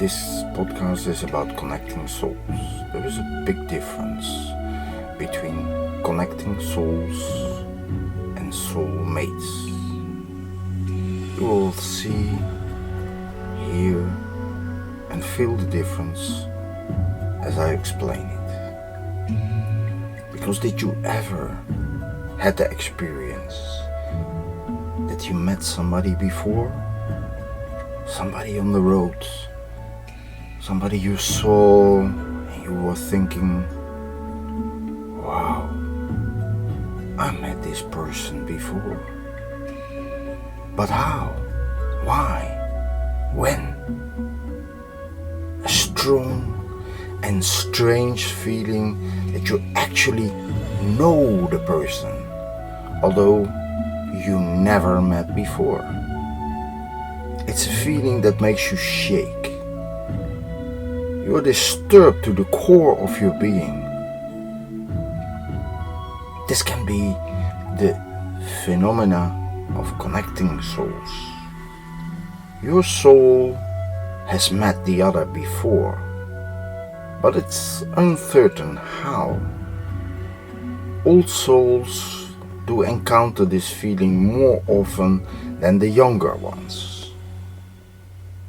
This podcast is about connecting souls. There is a big difference between connecting souls and soulmates. You will see, hear, and feel the difference as I explain it. Because did you ever had the experience that you met somebody before? Somebody on the road, somebody you saw and you were thinking, wow, I met this person before. But how? Why? When? A strong and strange feeling that you actually know the person, although you never met before. It's a feeling that makes you shake. You are disturbed to the core of your being. This can be the phenomena of connecting souls. Your soul has met the other before, but it's uncertain how. Old souls do encounter this feeling more often than the younger ones.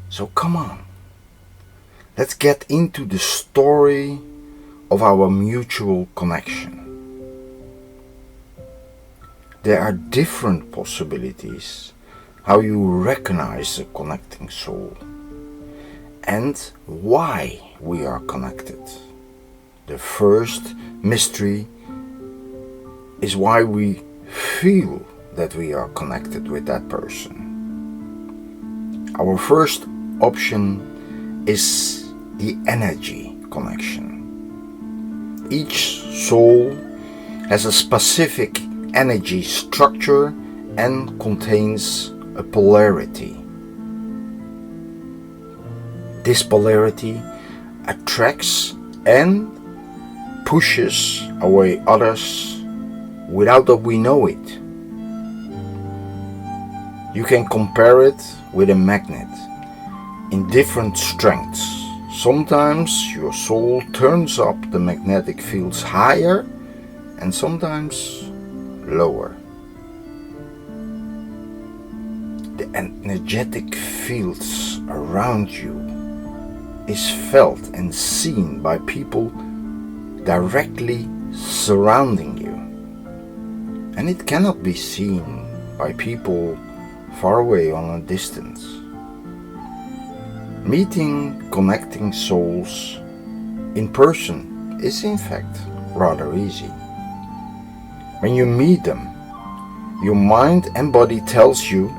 So come on, let's get into the story of our mutual connection. There are different possibilities how you recognize a connecting soul and why we are connected. The first mystery is why we feel that we are connected with that person. Our first option is the energy connection. Each soul has a specific energy structure and contains a polarity. This polarity attracts and pushes away others without that we know it. You can compare it with a magnet in different strengths. Sometimes your soul turns up the magnetic fields higher and sometimes lower. The energetic fields around you is felt and seen by people directly surrounding you, and it cannot be seen by people far away on a distance. Meeting connecting souls in person is in fact rather easy. When you meet them, your mind and body tells you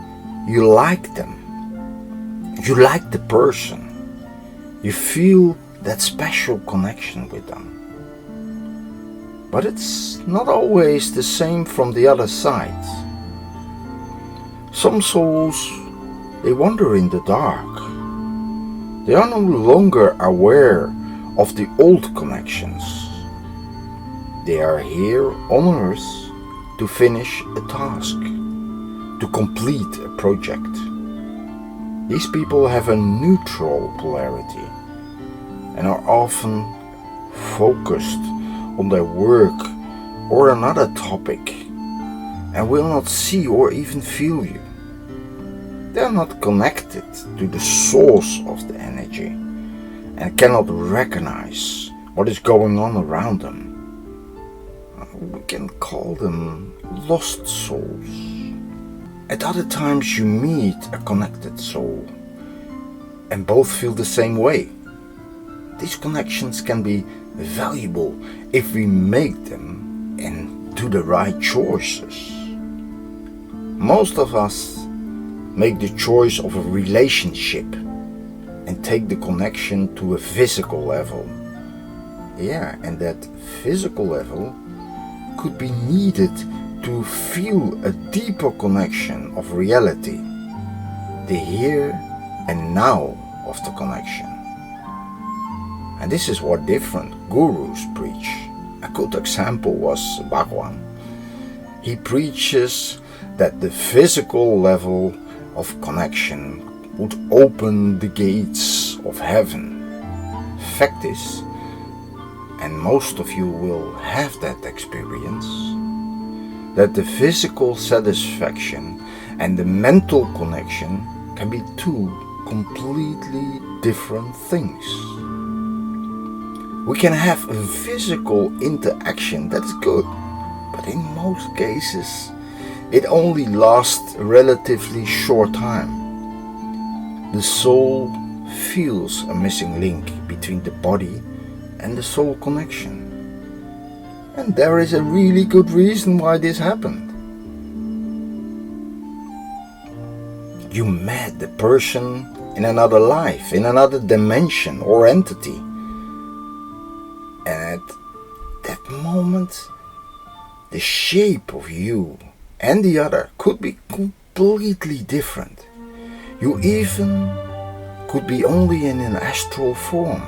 you like them. You like the person. You feel that special connection with them. But it's not always the same from the other side. Some souls, they wander in the dark. They are no longer aware of the old connections. They are here on earth to finish a task, to complete a project. These people have a neutral polarity and are often focused on their work or another topic and will not see or even feel you. They are not connected to the source of the energy and cannot recognize what is going on around them. We can call them lost souls. At other times you meet a connected soul and both feel the same way. These connections can be valuable if we make them and do the right choices. Most of us make the choice of a relationship and take the connection to a physical level. Yeah, and that physical level could be needed to feel a deeper connection of reality, the here and now of the connection. And this is what different gurus preach. A good example was Bhagwan. He preaches that the physical level of connection would open the gates of heaven. Fact is, and most of you will have that experience, that the physical satisfaction and the mental connection can be two completely different things. We can have a physical interaction that is good, but in most cases it only lasts a relatively short time. The soul feels a missing link between the body and the soul connection. And there is a really good reason why this happened. You met the person in another life, in another dimension or entity. And at that moment, the shape of you and the other could be completely different. You even could be only in an astral form.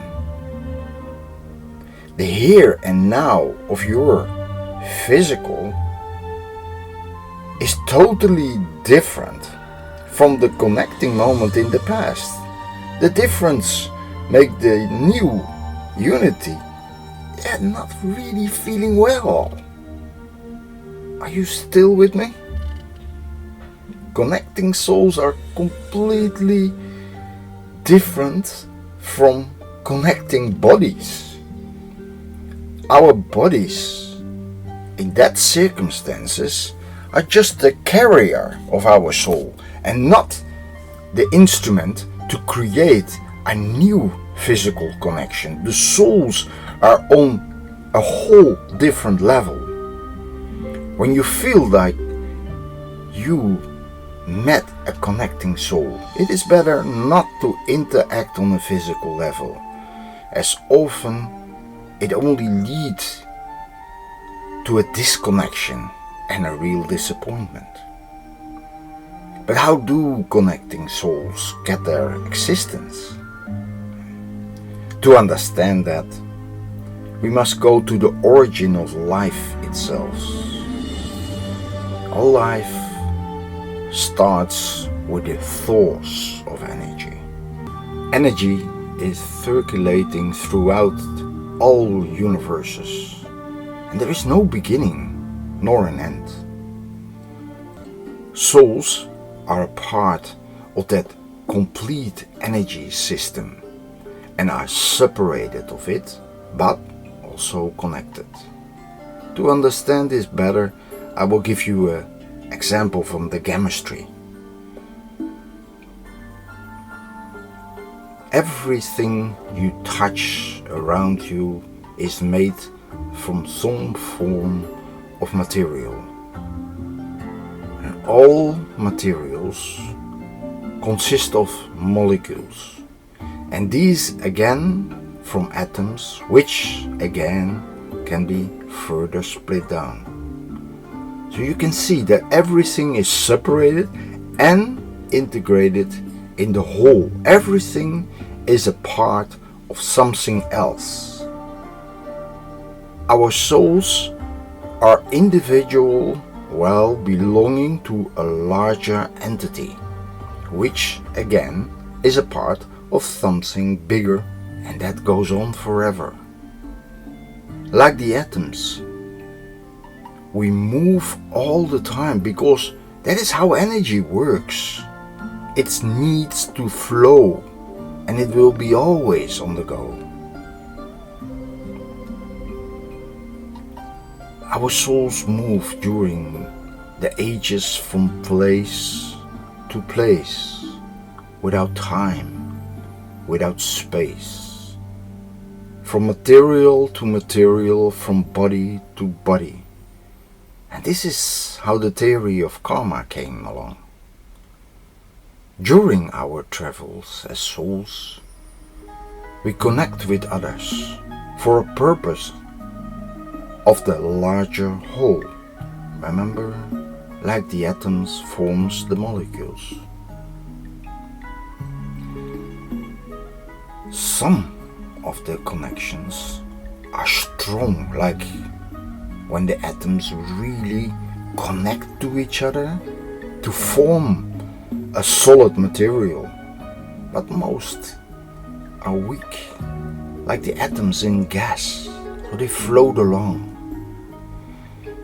The here and now of your physical is totally different from the connecting moment in the past. The difference makes the new unity not really feeling well. Are you still with me? Connecting souls are completely different from connecting bodies. Our bodies, in that circumstances, are just the carrier of our soul and not the instrument to create a new physical connection. The souls are on a whole different level. When you feel like you met a connecting soul, it is better not to interact on a physical level, as often it only leads to a disconnection and a real disappointment. But how do connecting souls get their existence? To understand that, we must go to the origin of life itself. All life starts with the source of energy. Energy is circulating throughout all universes, and there is no beginning nor an end. Souls are a part of that complete energy system and are separated of it, but also connected. To understand this better, I will give you an example from the chemistry. Everything you touch around you is made from some form of material. And all materials consist of molecules. And these again from atoms, which again can be further split down. So you can see that everything is separated and integrated in the whole. Everything is a part of something else. Our souls are individual while belonging to a larger entity, which again is a part of something bigger, and that goes on forever. Like the atoms, we move all the time because that is how energy works. It needs to flow, and it will be always on the go. Our souls move during the ages from place to place, without time, without space, from material to material, from body to body. And this is how the theory of karma came along. During our travels as souls, we connect with others for a purpose of the larger whole. Remember, like the atoms forms the molecules. Some of the connections are strong, like when the atoms really connect to each other to form a solid material. But most are weak, like the atoms in gas, so they float along.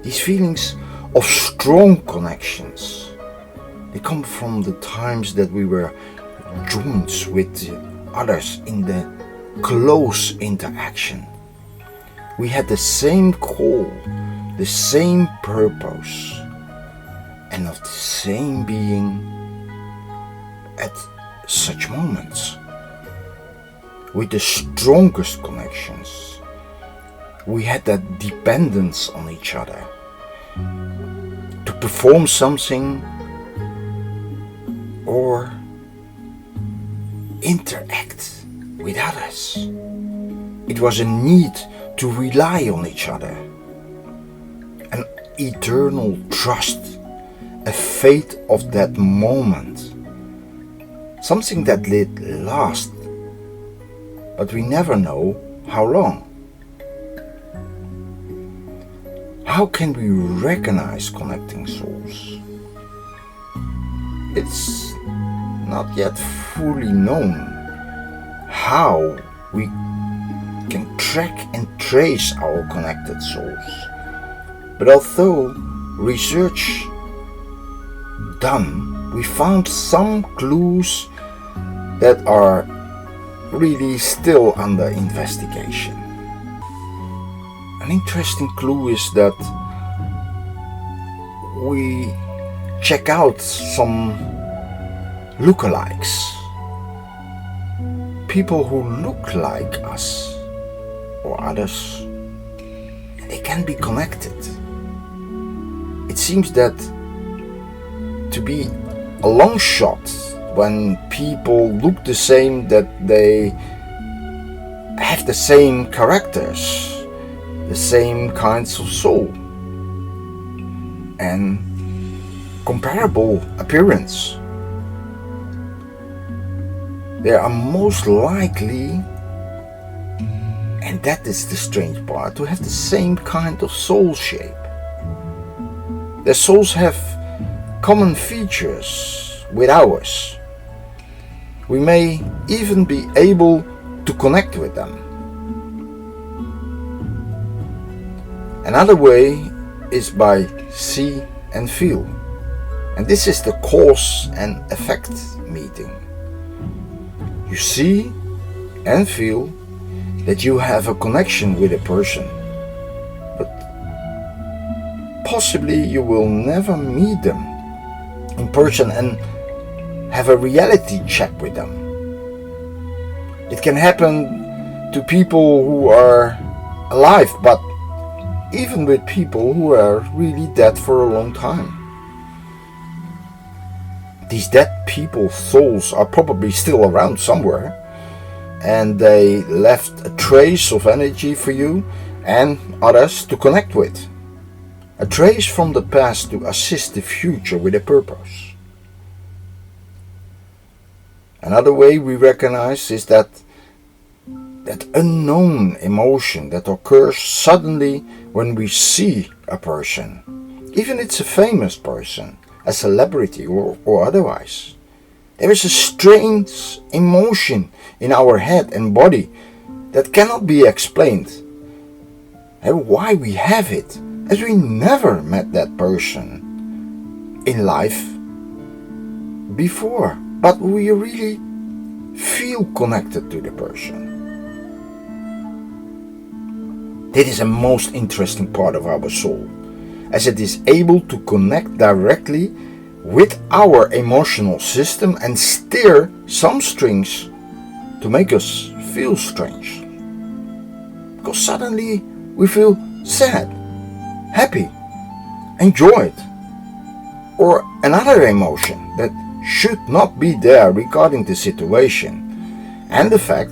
These feelings of strong connections, they come from the times that we were joined with others in the close interaction. We had the same goal, the same purpose, and of the same being at such moments. With the strongest connections, we had that dependence on each other to perform something or interact with others. It was a need to rely on each other, an eternal trust, a faith of that moment, something that did last, but we never know how long. How can we recognize connecting souls? It's not yet fully known how we can track and trace our connected souls. But although research done, we found some clues that are really still under investigation. An interesting clue is that we check out some lookalikes, people who look like us or others, and they can be connected. It seems that to be a long shot when people look the same, that they have the same characters, the same kinds of soul, and comparable appearance. They are most likely, and that is the strange part, to have the same kind of soul shape. Their souls have common features with ours. We may even be able to connect with them. Another way is by see and feel. And this is the cause and effect meeting. You see and feel that you have a connection with a person, but possibly you will never meet them in person and have a reality check with them. It can happen to people who are alive, but even with people who are really dead for a long time. These dead people's souls are probably still around somewhere, and they left a trace of energy for you and others to connect with. A trace from the past to assist the future with a purpose. Another way we recognize is that unknown emotion that occurs suddenly when we see a person, even if it's a famous person, a celebrity or otherwise. There is a strange emotion in our head and body that cannot be explained. And why we have it, as we never met that person in life before, but we really feel connected to the person. This is the most interesting part of our soul, as it is able to connect directly with our emotional system and steer some strings to make us feel strange. Because suddenly we feel sad, happy, enjoyed, or another emotion that should not be there regarding the situation and the fact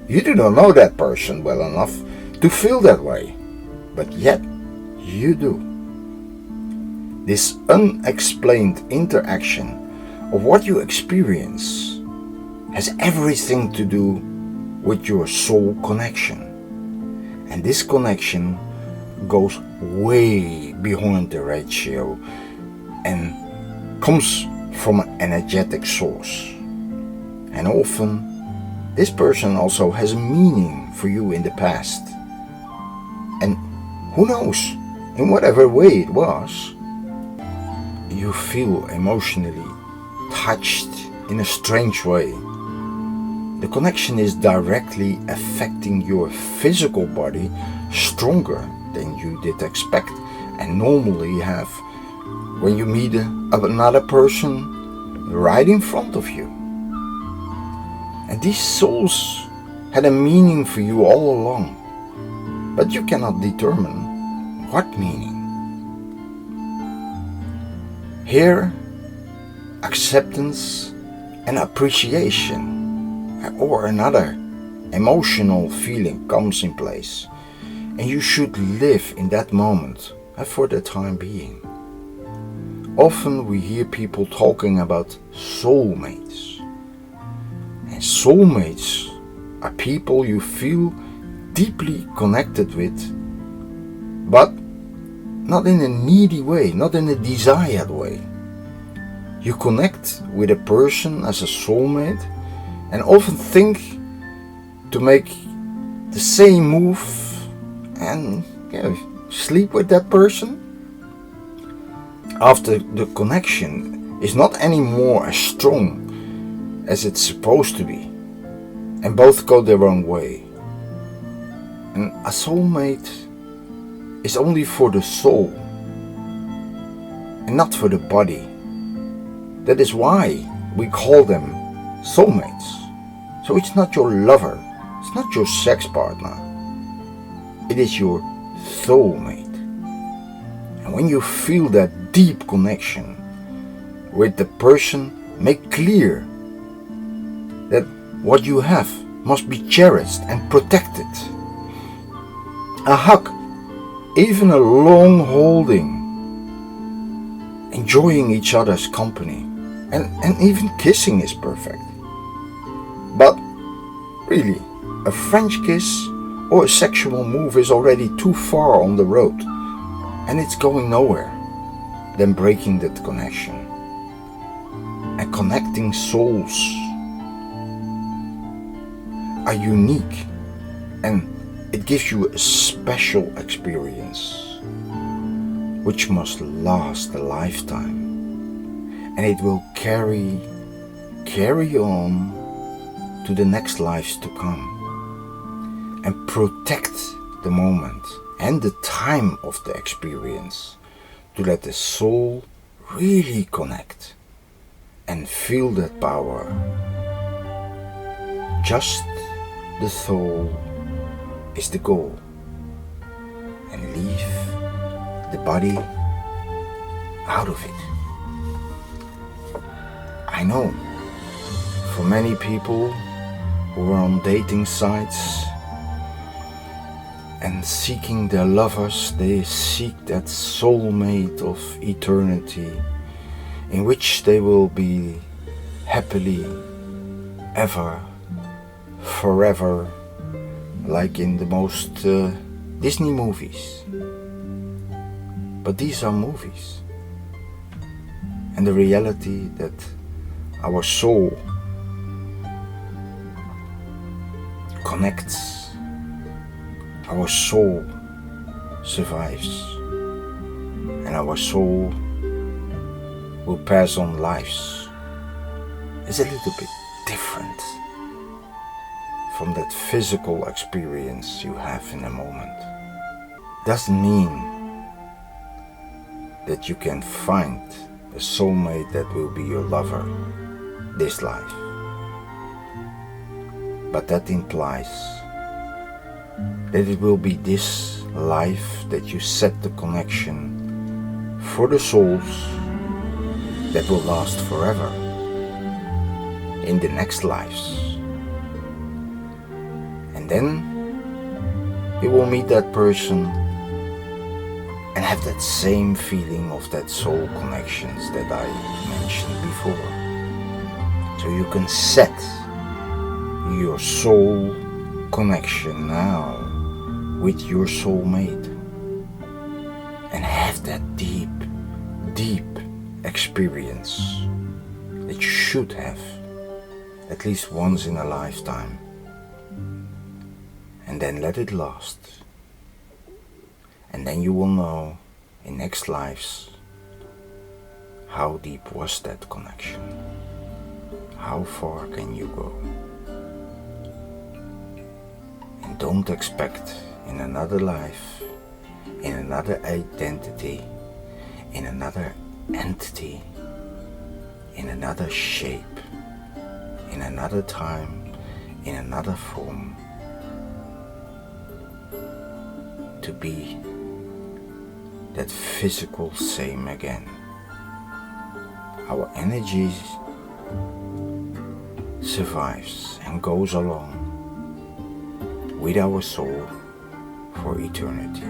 you do not know that person well enough to feel that way, but yet you do. This unexplained interaction of what you experience has everything to do with your soul connection. And this connection goes way beyond the ratio and comes from an energetic source. And often this person also has a meaning for you in the past. And who knows, in whatever way it was, you feel emotionally touched in a strange way. The connection is directly affecting your physical body stronger than you did expect and normally have when you meet another person right in front of you. And these souls had a meaning for you all along, but you cannot determine what meaning. Here, acceptance and appreciation or another emotional feeling comes in place, and you should live in that moment for the time being. Often we hear people talking about soulmates, and soulmates are people you feel deeply connected with, but not in a needy way, not in a desired way. You connect with a person as a soulmate and often think to make the same move and sleep with that person. After the connection is not anymore as strong as it's supposed to be, and both go their own way. And a soulmate is only for the soul and not for the body. That is why we call them soulmates. So it's not your lover, it's not your sex partner, it is your soulmate. And when you feel that deep connection with the person, make clear that what you have must be cherished and protected. A hug, even a long holding, enjoying each other's company, and even kissing is perfect. But really, a French kiss or a sexual move is already too far on the road, and it's going nowhere than breaking that connection. And connecting souls are unique, and it gives you a special experience which must last a lifetime, and it will carry on to the next lives to come, and protect the moment and the time of the experience to let the soul really connect and feel that power. Just the soul is the goal, and leave the body out of it. I know for many people who are on dating sites and seeking their lovers, they seek that soulmate of eternity in which they will be happily ever, forever, like in the most Disney movies. But these are movies, and the reality that our soul connects, our soul survives, and our soul will pass on lives is a little bit different from that physical experience you have in a moment. Doesn't mean that you can find a soulmate that will be your lover this life, but that implies that it will be this life that you set the connection for the souls that will last forever in the next lives. And then you will meet that person and have that same feeling of that soul connections that I mentioned before. So you can set your soul connection now with your soulmate and have that deep, deep experience that you should have at least once in a lifetime, and then let it last. And then you will know in next lives how deep was that connection. How far can you go? And don't expect in another life, in another identity, in another entity, in another shape, in another time, in another form, to be that physical same again. Our energy survives and goes along with our soul for eternity.